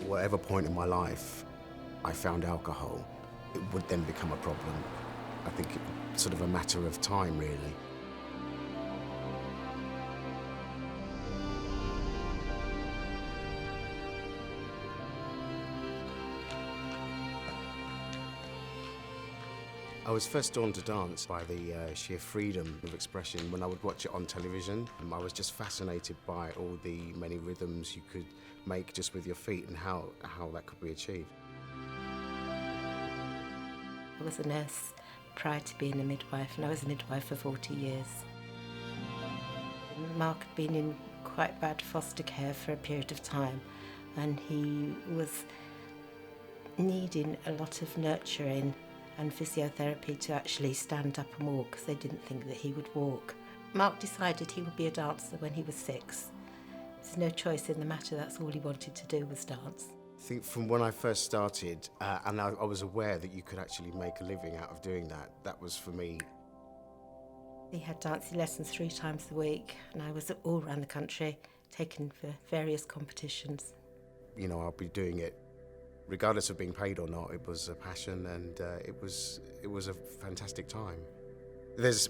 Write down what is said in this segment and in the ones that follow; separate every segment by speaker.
Speaker 1: whatever point in my life I found alcohol, it would then become a problem. I think it's sort of a matter of time, really. I was first drawn to dance by the sheer freedom of expression when I would watch it on television. I was just fascinated by all the many rhythms you could make just with your feet and how that could be achieved.
Speaker 2: I was a nurse prior to being a midwife, and I was a midwife for 40 years. Mark had been in quite bad foster care for a period of time, and he was needing a lot of nurturing and physiotherapy to actually stand up and walk, because they didn't think that he would walk. Mark decided he would be a dancer when he was 6. There's no choice in the matter, that's all he wanted to do was dance.
Speaker 1: I think from when I first started, and I was aware that you could actually make a living out of doing that, that was for me.
Speaker 2: He had dancing lessons 3 times a week, and I was all around the country, taken for various competitions.
Speaker 1: You know, I'll be doing it regardless of being paid or not. It was a passion, and it was a fantastic time.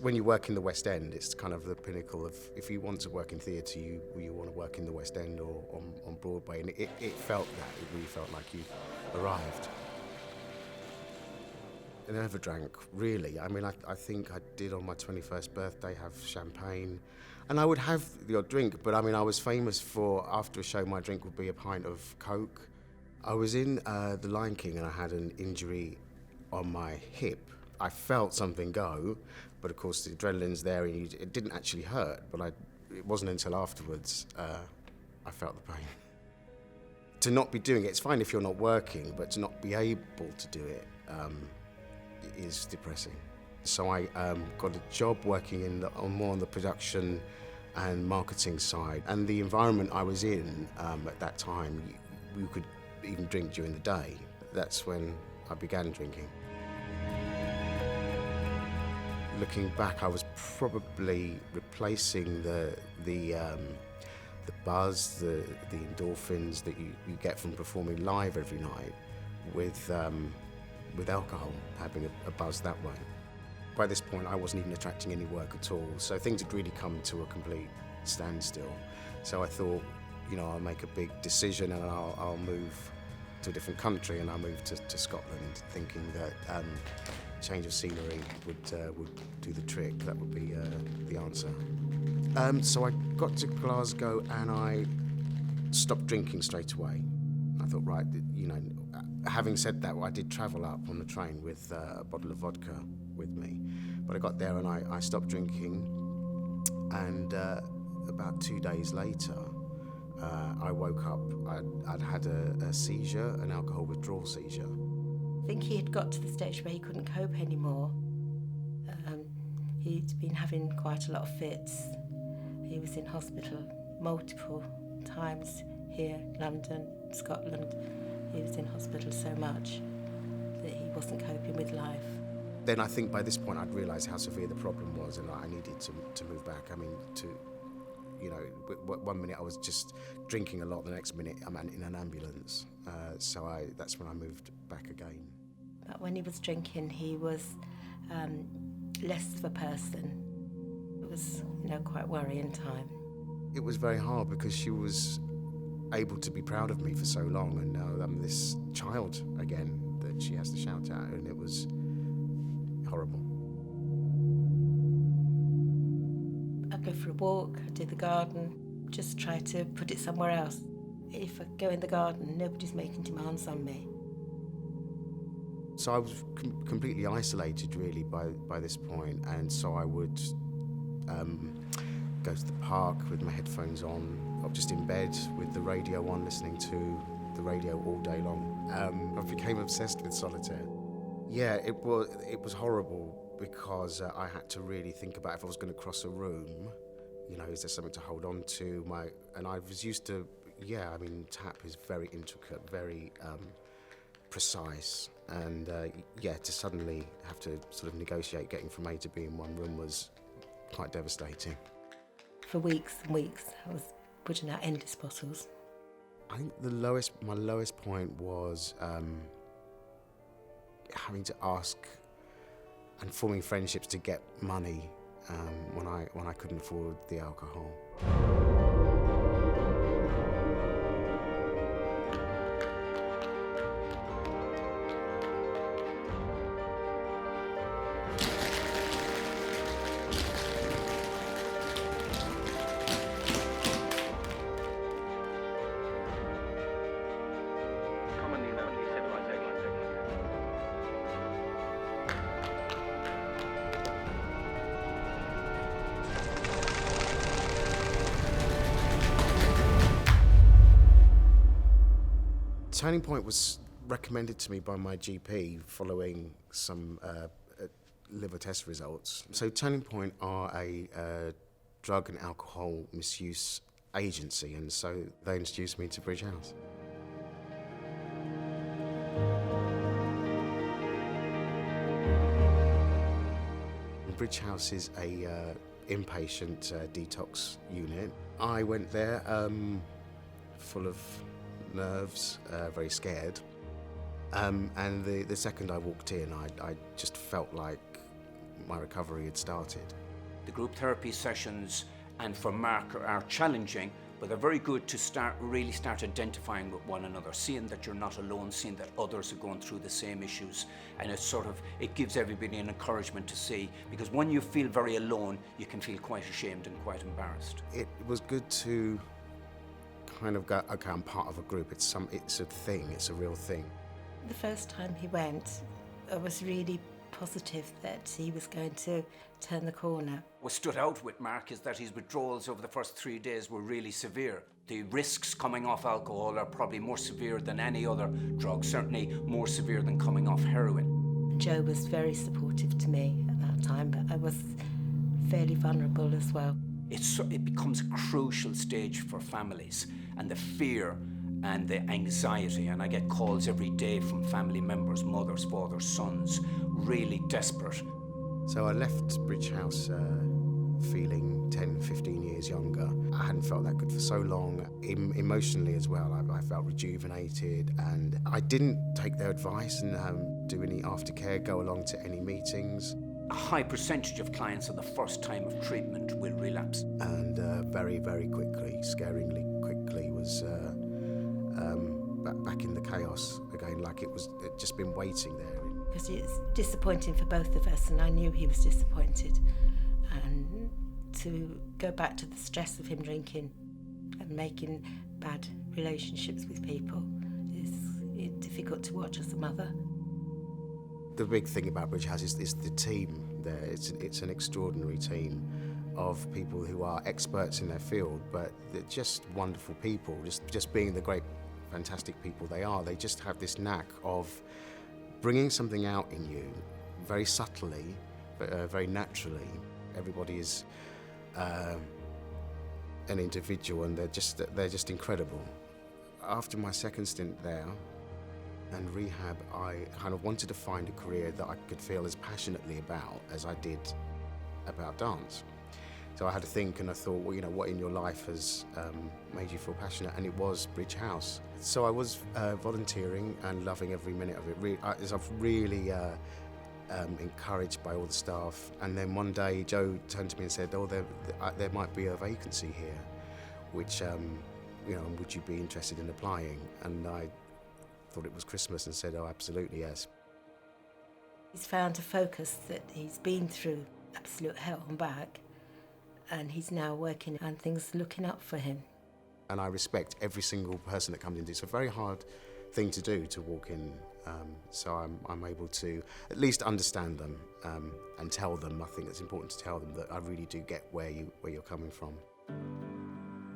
Speaker 1: When you work in the West End, it's kind of the pinnacle of, if you want to work in theatre, you want to work in the West End or on Broadway, and it felt that. It really felt like you arrived. I never drank, really. I mean, I think I did on my 21st birthday have champagne, and I would have the odd drink, but I mean, I was famous for, after a show, my drink would be a pint of Coke. I was in The Lion King, and I had an injury on my hip. I felt something go, but of course the adrenaline's there, and it didn't actually hurt, but it wasn't until afterwards I felt the pain. To not be doing it, it's fine if you're not working, but to not be able to do it is depressing. So I got a job working more on the production and marketing side, and the environment I was in at that time, you could even drink during the day. That's when I began drinking. Looking back, I was probably replacing the buzz, the endorphins that you get from performing live every night with alcohol, having a buzz that way. By this point, I wasn't even attracting any work at all, so things had really come to a complete standstill. So I thought, you know, I'll make a big decision and I'll move to a different country, and I moved to Scotland, thinking that change of scenery would do the trick. That would be the answer. So I got to Glasgow and I stopped drinking straight away. I thought, right, you know, having said that, I did travel up on the train with a bottle of vodka with me, but I got there and I stopped drinking, and about 2 days later, I woke up. I'd had a seizure, an alcohol withdrawal seizure.
Speaker 2: I think he had got to the stage where he couldn't cope anymore. He'd been having quite a lot of fits. He was in hospital multiple times here, London, Scotland. He was in hospital so much that he wasn't coping with life.
Speaker 1: Then I think by this point I'd realised how severe the problem was, and I needed to move back. I mean, you know, 1 minute I was just drinking a lot, the next minute I'm in an ambulance. So that's when I moved back again.
Speaker 2: But when he was drinking, he was less of a person. It was, you know, quite worrying time.
Speaker 1: It was very hard because she was able to be proud of me for so long, and now I'm this child again that she has to shout at, and it was horrible.
Speaker 2: I'd go for a walk, I'd do the garden, just try to put it somewhere else. If I go in the garden, nobody's making demands on me.
Speaker 1: So I was completely isolated, really, by this point, and so I would go to the park with my headphones on, or just in bed with the radio on, listening to the radio all day long. I became obsessed with solitaire. Yeah, it was horrible, because I had to really think about if I was going to cross a room, you know, is there something to hold on to? And I was used to, I mean, tap is very intricate, very precise, and to suddenly have to sort of negotiate getting from A to B in one room was quite devastating.
Speaker 2: For weeks and weeks, I was putting out endless bottles.
Speaker 1: I think my lowest point was having to ask and forming friendships to get money when I couldn't afford the alcohol. Turning Point was recommended to me by my GP following some liver test results. So Turning Point are a drug and alcohol misuse agency, and so they introduced me to Bridge House. Bridge House is a inpatient detox unit. I went there full of nerves, very scared. And the second I walked in, I just felt like my recovery had started.
Speaker 3: The group therapy sessions, and for Mark, are challenging, but they're very good to really start identifying with one another, seeing that you're not alone, seeing that others are going through the same issues, and it gives everybody an encouragement to see, because when you feel very alone, you can feel quite ashamed and quite embarrassed.
Speaker 1: It was good to kind of go, okay, I'm part of a group. It's a thing. It's a real thing.
Speaker 2: The first time he went, I was really positive that he was going to turn the corner.
Speaker 3: What stood out with Mark is that his withdrawals over the first 3 days were really severe. The risks coming off alcohol are probably more severe than any other drug, certainly more severe than coming off heroin.
Speaker 2: Joe was very supportive to me at that time, but I was fairly vulnerable as well.
Speaker 3: It becomes a crucial stage for families, and the fear and the anxiety, and I get calls every day from family members, mothers, fathers, sons, really desperate.
Speaker 1: So I left Bridge House feeling 10, 15 years younger. I hadn't felt that good for so long. Emotionally as well, I felt rejuvenated, and I didn't take their advice and do any aftercare, go along to any meetings.
Speaker 3: A high percentage of clients on the first time of treatment will relapse.
Speaker 1: And very, very quickly, scaringly quickly, was back in the chaos again, like it'd just been waiting there.
Speaker 2: Because it's disappointing for both of us, and I knew he was disappointed. And to go back to the stress of him drinking and making bad relationships with people is difficult to watch as a mother.
Speaker 1: The big thing about Bridge House is the team there. It's an extraordinary team of people who are experts in their field, but they're just wonderful people. Just being the great, fantastic people they are, they just have this knack of bringing something out in you very subtly, but very naturally. Everybody is an individual, and they're just incredible. After my second stint there and rehab, I kind of wanted to find a career that I could feel as passionately about as I did about dance. So I had to think, and I thought, well, what in your life has made you feel passionate? And it was Bridge House. So I was volunteering and loving every minute of it. I was really encouraged by all the staff. And then one day, Joe turned to me and said, "Oh, there might be a vacancy here, which, would you be interested in applying?" And I thought it was Christmas and said, "Oh, absolutely, yes."
Speaker 2: He's found a focus that he's been through absolute hell and back, and he's now working and things looking up for him.
Speaker 1: And I respect every single person that comes in. It's a very hard thing to do, to walk in, so I'm able to at least understand them and tell them. I think it's important to tell them that I really do get where you're coming from.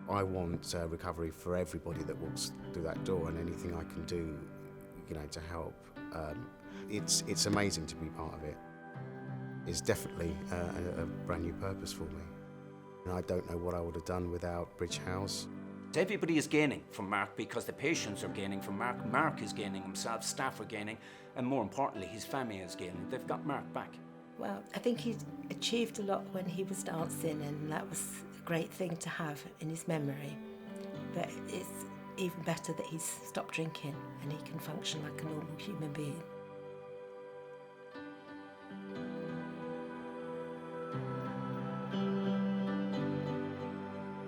Speaker 1: I want recovery for everybody that walks through that door, and anything I can do, to help. It's amazing to be part of it. It's definitely a brand new purpose for me. And I don't know what I would have done without Bridge House.
Speaker 3: Everybody is gaining from Mark, because the patients are gaining from Mark. Mark is gaining himself, staff are gaining, and more importantly, his family is gaining. They've got Mark back.
Speaker 2: Well, I think he achieved a lot when he was dancing, and that was a great thing to have in his memory. But it's even better that he's stopped drinking and he can function like a normal human being.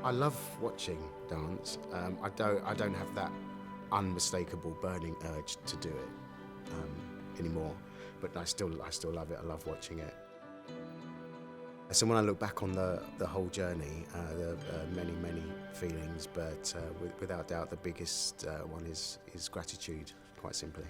Speaker 1: I love watching dance. I don't have that unmistakable burning urge to do it anymore, but I still love it. I love watching it. So when I look back on the whole journey, there are many feelings, but without doubt the biggest one is gratitude, quite simply.